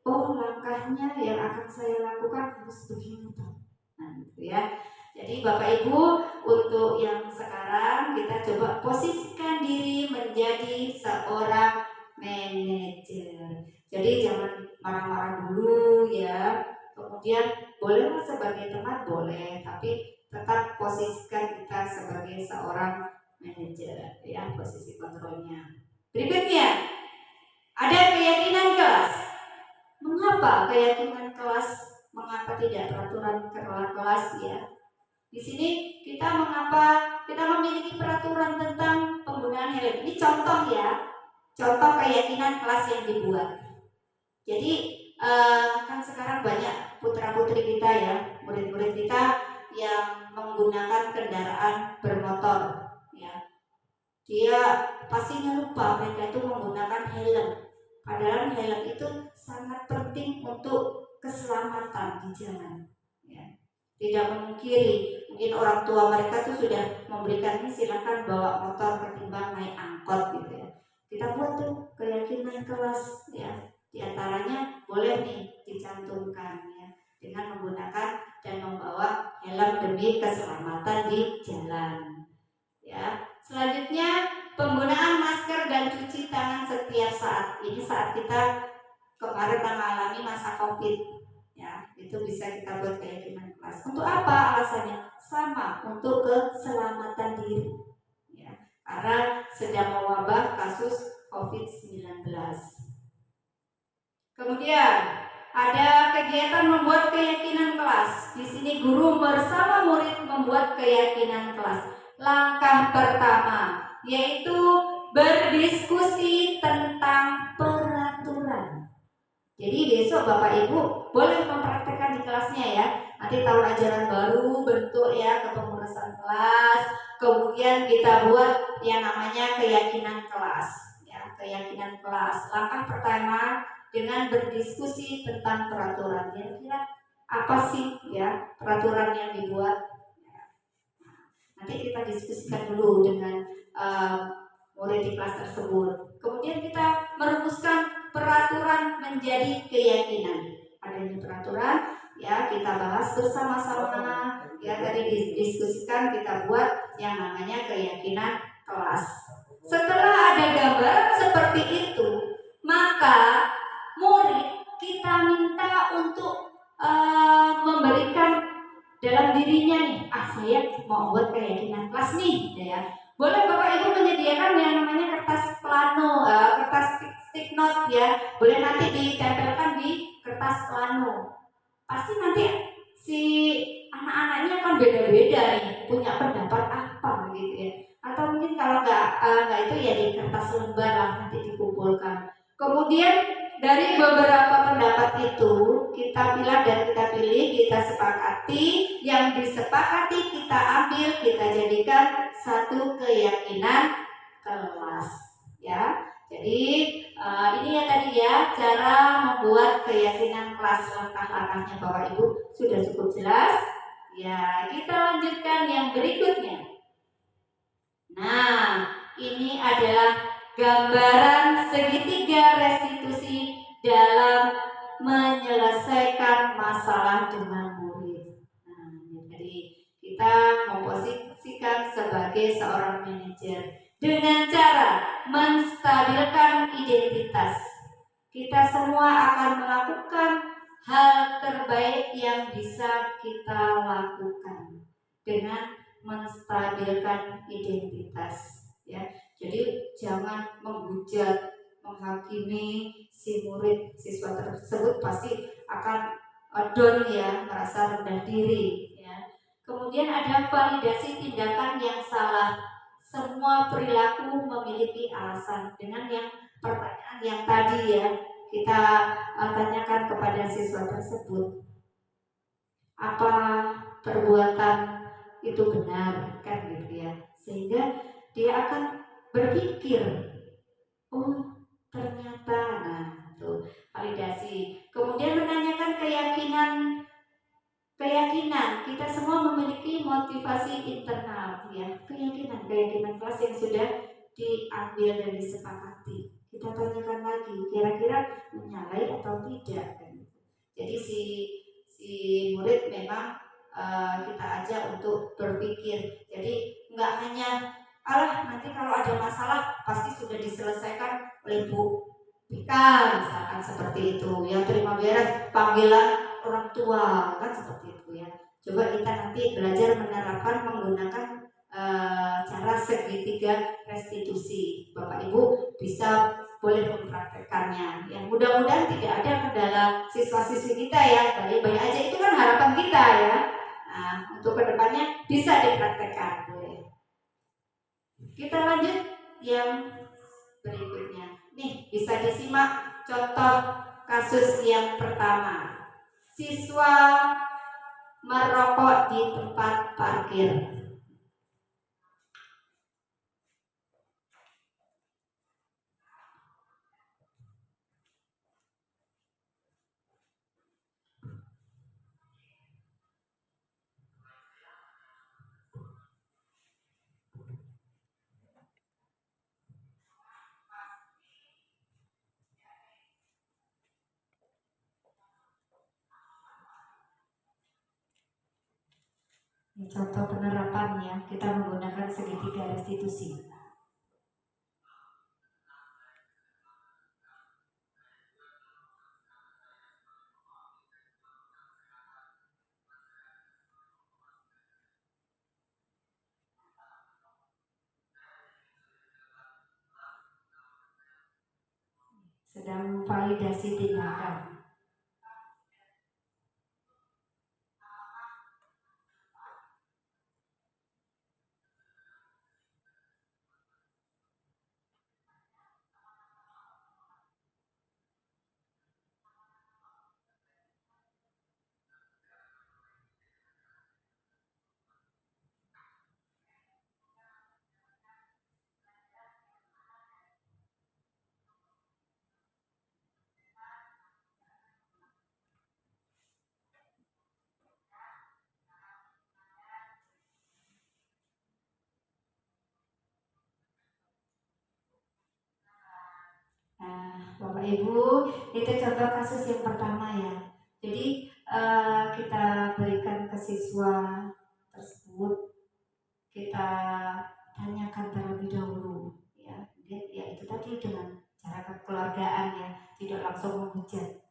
oh langkahnya yang akan saya lakukan harus begini tuh. Nah, gitu ya. Jadi Bapak Ibu, untuk yang sekarang kita coba posisikan diri menjadi seorang manajer. Jadi jangan marah-marah dulu ya. Kemudian bolehlah sebagai teman boleh, tapi tetap posisikan kita sebagai seorang manajer ya, posisi kontrolnya. Berikutnya, ada keyakinan kelas. Mengapa keyakinan kelas? Mengapa tidak peraturan kelas ya? Di sini kita memiliki peraturan tentang penggunaan helm. Ini contoh ya, contoh keyakinan kelas yang dibuat. Jadi kan sekarang banyak putra-putri kita ya, murid-murid kita yang menggunakan kendaraan bermotor ya. Dia pastinya lupa mereka itu menggunakan helm. Padahal helm itu sangat penting untuk keselamatan di jalan ya. Tidak memungkiri mungkin orang tua mereka tuh sudah memberikan ini, silakan bawa motor ketimbang naik angkot gitu ya. Kita buat tuh keyakinan kelas ya. Di antaranya boleh nih dicantumkan ya, dengan menggunakan dan membawa helm demi keselamatan di jalan. Ya. Selanjutnya penggunaan masker dan cuci tangan setiap saat. Ini saat kita kemarin mengalami masa Covid ya, itu bisa kita buat keyakinan kelas. Untuk apa alasannya? Sama, untuk keselamatan diri ya. Karena sedang mewabah kasus COVID-19. Kemudian ada kegiatan membuat keyakinan kelas. Di sini guru bersama murid membuat keyakinan kelas. Langkah pertama yaitu berdiskusi tentang peraturan. Jadi besok Bapak Ibu boleh mempraktekkan di kelasnya ya. Nanti tahun ajaran baru bentuk ya kepengurusan kelas. Kemudian kita buat yang namanya keyakinan kelas. Ya, keyakinan kelas. Langkah pertama dengan berdiskusi tentang peraturan. Kira-kira apa sih ya peraturan yang dibuat? Nanti kita diskusikan dulu dengan murid di kelas tersebut. Kemudian kita merumuskan peraturan menjadi keyakinan. Adanya peraturan ya kita bahas bersama-sama. Ya tadi didiskusikan, kita buat yang namanya keyakinan kelas. Setelah ada gambaran seperti itu, maka murid kita minta untuk memberikan dalam dirinya nih, saya mau buat keyakinan kelas nih ya. Boleh Bapak Ibu menyediakan yang namanya kertas plano, kertas stick note ya. Boleh nanti ditempelkan di kertas plano. Pasti nanti si anak-anaknya akan beda-beda nih, punya pendapat apa gitu ya. Atau mungkin kalau nggak itu ya di kertas lembar lah nanti dikumpulkan. Kemudian dari beberapa pendapat itu kita pilih dan kita pilih, kita sepakati, yang disepakati kita ambil, kita jadikan satu keyakinan kelas ya. Jadi ini ya tadi ya cara membuat keyakinan kelas. Langkah-langkahnya Bapak Ibu sudah cukup jelas ya. Kita lanjutkan yang berikutnya. Nah, ini adalah gambaran segitiga restitusi dalam menyelesaikan masalah dengan murid. Nah, jadi kita memposisikan sebagai seorang manajer dengan cara menstabilkan identitas. Kita semua akan melakukan hal terbaik yang bisa kita lakukan dengan menstabilkan identitas ya. Jadi jangan menghujat, menghakimi si murid, siswa tersebut pasti akan down ya, merasa rendah diri ya. Kemudian ada validasi tindakan yang salah. Semua perilaku memiliki alasan. Dengan yang pertanyaan yang tadi ya, kita tanyakan kepada siswa tersebut, apa perbuatan itu benar kan gitu ya, sehingga dia akan berpikir, oh ternyata, nah itu validasi. Kemudian menanyakan keyakinan. Kita semua memiliki motivasi internal ya, keyakinan kelas yang sudah diambil dan disepakati. Kita tanyakan lagi, kira-kira menyalahi atau tidak kan? Jadi si murid memang kita ajak untuk berpikir. Jadi nggak hanya nanti kalau ada masalah pasti sudah diselesaikan oleh Bu Pika misalkan seperti itu. Yang terima beres panggilan orang tua kan seperti itu ya. Coba kita nanti belajar menerapkan menggunakan cara segitiga restitusi. Bapak Ibu bisa boleh mempraktekannya. Yang mudah-mudahan tidak ada kendala siswa-siswi kita ya. Baik-baik aja, itu kan harapan kita ya. Nah, untuk kedepannya bisa dipraktekkan boleh. Kita lanjut yang berikutnya. Nih, bisa disimak contoh kasus yang pertama. Siswa merokok di tempat parkir. Ini contoh penerapannya, kita menggunakan segitiga restitusi. Sedang validasi tindakan. Nah, Bapak Ibu, itu contoh kasus yang pertama ya. Jadi kita berikan ke siswa tersebut, kita tanyakan terlebih dahulu ya. Ya itu tadi dengan cara kekeluargaan ya, tidak langsung menghujat.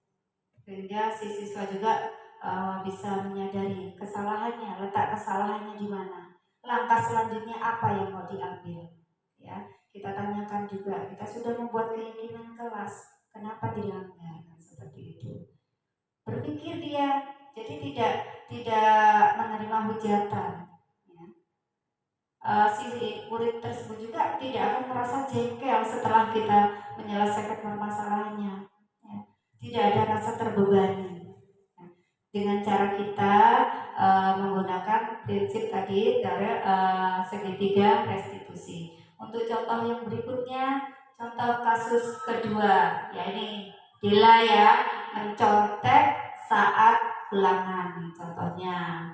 Sehingga si siswa juga bisa menyadari kesalahannya, letak kesalahannya di mana. Langkah selanjutnya apa yang mau diambil ya. Kita tanyakan juga, kita sudah membuat keyakinan kelas, kenapa dilanggar, seperti itu. Berpikir dia, jadi tidak menerima hujatan. Ya. Si murid tersebut juga tidak akan merasa jengkel setelah kita menyelesaikan permasalahannya. Ya. Tidak ada rasa terbebani. Ya. Dengan cara kita menggunakan prinsip tadi dari segitiga restitusi. Untuk contoh yang berikutnya, contoh kasus kedua, ya ini Dila ya, mencontek saat ulangan, contohnya.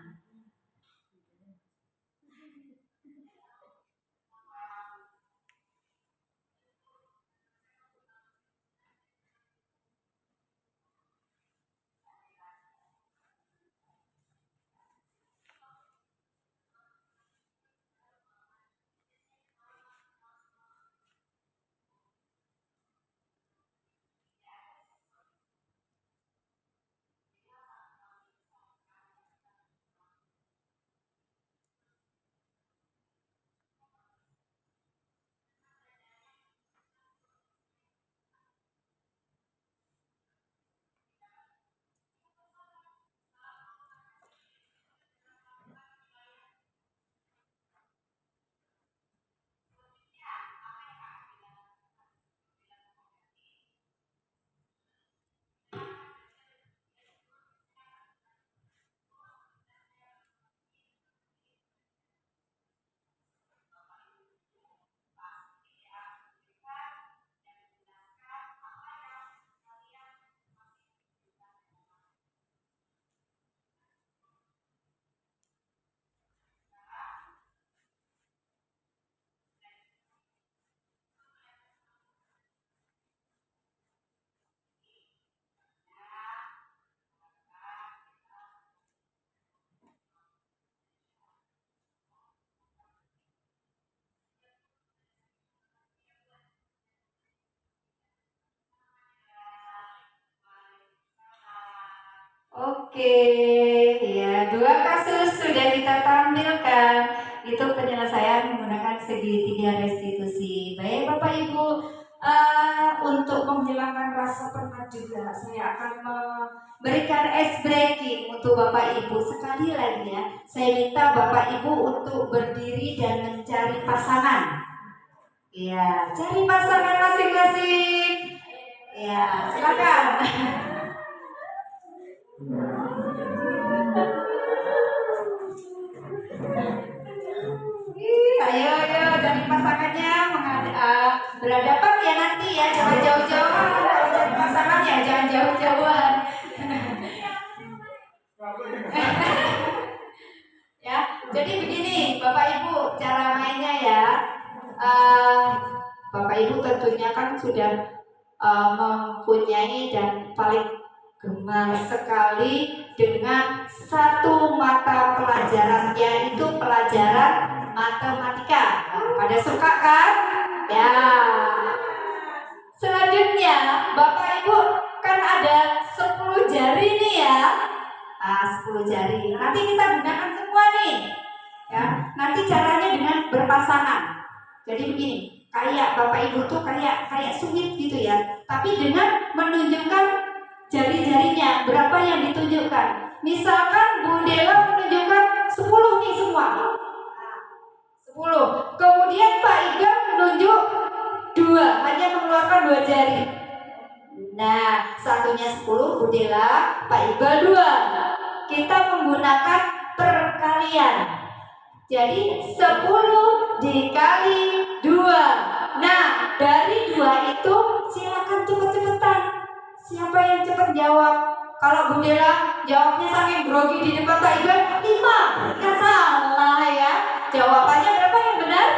Oke, ya dua kasus sudah kita tampilkan. Itu penyelesaian menggunakan segitiga restitusi. Baik Bapak Ibu, untuk menghilangkan rasa penat juga, saya akan memberikan ice breaking untuk Bapak Ibu. Sekali lagi ya, saya minta Bapak Ibu untuk berdiri dan mencari pasangan. Ya, cari pasangan masing-masing. Ya, silakan. Ayo, ayo, cari pasangannya berhadapan ya nanti ya, jangan jauh-jauhan. Kalau cari pasangan ya jangan jauh-jauhan. Ya, jadi begini, Bapak Ibu, cara mainnya ya. Bapak Ibu tentunya kan sudah mempunyai dan paling gemar sekali dengan satu mata pelajaran, yaitu pelajaran matematika. Pada suka kan? Ya. Selanjutnya, Bapak Ibu kan ada 10 jari nih ya. 10 jari. Nanti kita gunakan semua nih. Ya, nanti caranya dengan berpasangan. Jadi begini, kayak Bapak Ibu tuh kayak sulit gitu ya. Tapi dengan menunjukkan jari-jarinya, berapa yang ditunjukkan. Misalkan Bu Dela menunjukkan 10 nih semua. 10. Kemudian Pak Igal menunjuk 2, hanya mengeluarkan 2 jari. Nah, satunya 10 Bu Dela, Pak Iqbal 2. Kita menggunakan perkalian. Jadi 10 dikali 2. Nah, dari 2 itu silakan cepet-cepetan. Siapa yang cepat jawab? Kalau Bu Dela jawabnya saking grogi di depan Pak Iqbal, 5. Kan salah ya. Jawabannya berapa yang benar?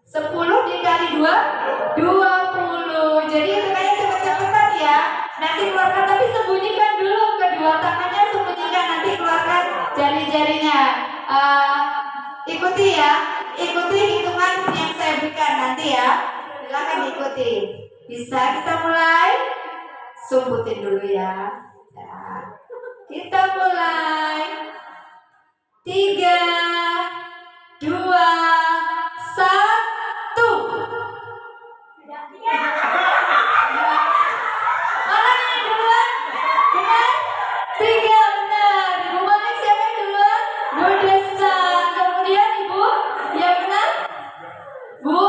10 dikali 2, 20. Jadi itu kayak cepet-cepetan ya. Nanti keluarkan, tapi sembunyikan dulu kedua tangannya, sembunyikan, nanti keluarkan jari-jarinya. Ikuti ya, ikuti hitungan yang saya berikan nanti ya. Silakan ikuti. Bisa kita mulai? Sumbutin dulu ya. Kita mulai. 3, 2, 1. Mana yang duluan? Benar? 3 benar. Ibu Manik siapa yang duluan? Bu Desa. Kemudian Ibu yang benar? Bu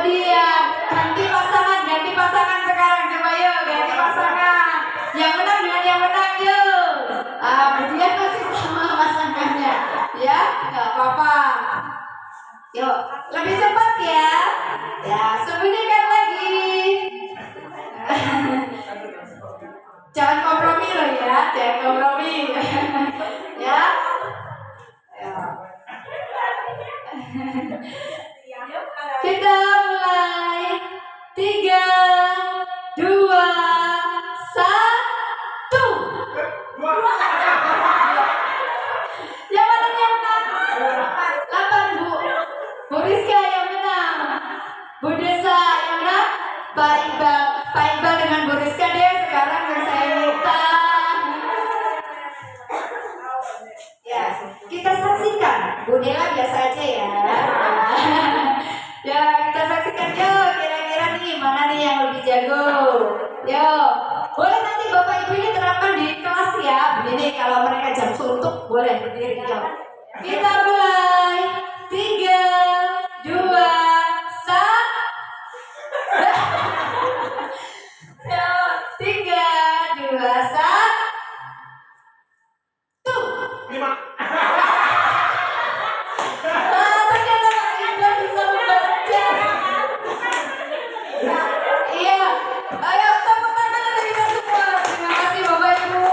Dia. Ganti pasangan sekarang. Coba yuk, ganti pasangan. Yang menang dengan yang menang yuk. Bu Dia masih sama pasangannya. Ya, nggak apa-apa. Yuk, lebih cepat ya. Ya, sembunyikan lagi. Jangan kompromi loh ya, jangan kompromi. Ya. Ya. Kita mulai. 3, 2, 1. Yang mana yang menang? 8 Bu. Bu Rizka yang menang. Bu Desa yang menang. Pak Iqbal dengan Bu Rizka deh sekarang yang saya minta. Ya, kita saksikan. Bu Dela biasa aja ya. Ya, kita saksikan yuk. Kira-kira nih mana nih yang lebih jago. Yuk. Boleh nanti Bapak Ibu ini terapkan di kelas ya. Begini kalau mereka jam suntuk boleh berdiri. Yuk. Kita mulai. 3, 2, 1. 3, 2, 1. 5. Ternyata Pak Iqbal bisa membaca. Iya. Ayo tepuk tangan untuk kita semua. Terima kasih Bapak Ibu.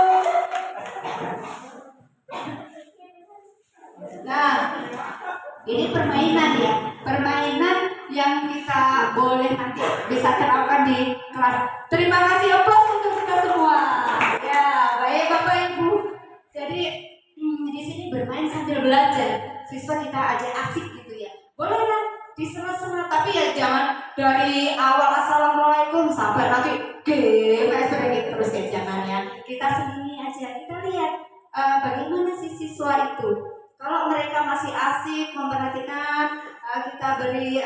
Nah, ini permainan ya. Permainan yang kita boleh nanti bisa terapkan di kelas. Terima kasih, aplaus untuk kita semua. Ya, baik Bapak Ibu. Jadi di sini bermain sambil belajar. Siswa kita ajak asik gitu ya. Boleh lah di sela-sela, tapi ya jangan dari awal assalamualaikum sampai nanti gitu terus ya, jangan ya. Kita sendiri aja, kita lihat bagaimana si siswa itu. Kalau mereka masih asik memperhatikan, kita beri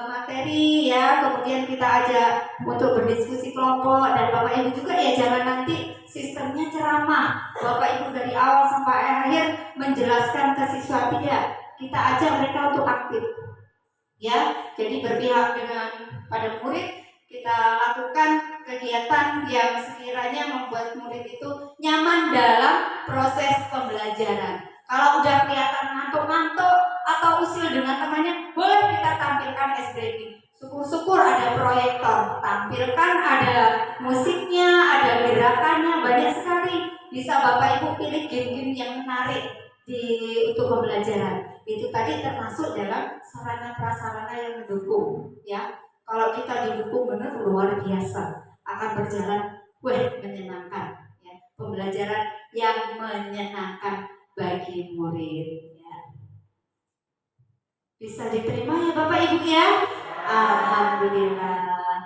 materi ya, kemudian kita ajak untuk berdiskusi kelompok, dan Bapak Ibu juga ya jangan nanti sistemnya ceramah. Bapak Ibu dari awal sampai akhir menjelaskan ke siswa, tidak. Kita ajak mereka untuk aktif. ya. Jadi berpihak dengan pada murid, kita lakukan kegiatan yang sekiranya membuat murid itu nyaman dalam proses pembelajaran. Kalau udah kelihatan ngantuk-ngantuk atau usil dengan temannya, boleh kita tampilkan SBB. Syukur-syukur ada proyektor, tampilkan ada musiknya, ada gerakannya, banyak sekali. Bisa Bapak Ibu pilih game-game yang menarik untuk pembelajaran. Itu tadi termasuk dalam sarana prasarana yang mendukung, ya. Kalau kita didukung benar luar biasa, akan berjalan menyenangkan, ya. Pembelajaran yang menyenangkan bagi murid, ya. Bisa diterima ya Bapak Ibu ya? Alhamdulillah.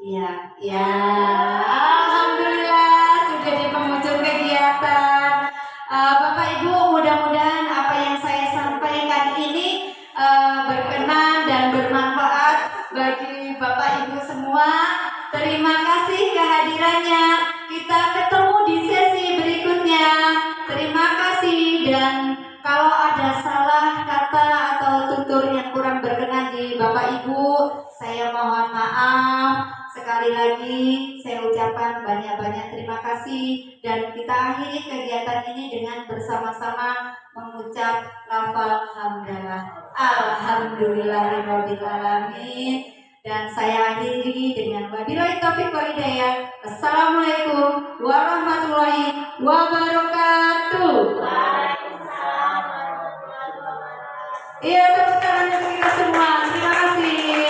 Ya, ya. Alhamdulillah sudah di penghujung kegiatan. Bapak Ibu, mudah-mudahan apa yang saya sampaikan ini berkenan dan bermanfaat bagi Bapak Ibu semua. Terima kasih kehadirannya. Kita ketemu di sesi berikutnya. Terima kasih, dan kalau ada salah kata atau tutur yang kurang berkenan di Bapak Ibu, saya mohon maaf. Sekali lagi saya ucapkan banyak-banyak terima kasih, dan kita akhiri kegiatan ini dengan bersama-sama mengucap lafal hamdalah. Alhamdulillahirabbil alamin. Dan saya akhiri dengan wabillahi taufiq wal hidayah. Assalamualaikum warahmatullahi wabarakatuh. Iya, tepuk tangan untuk kita semua. Terima kasih.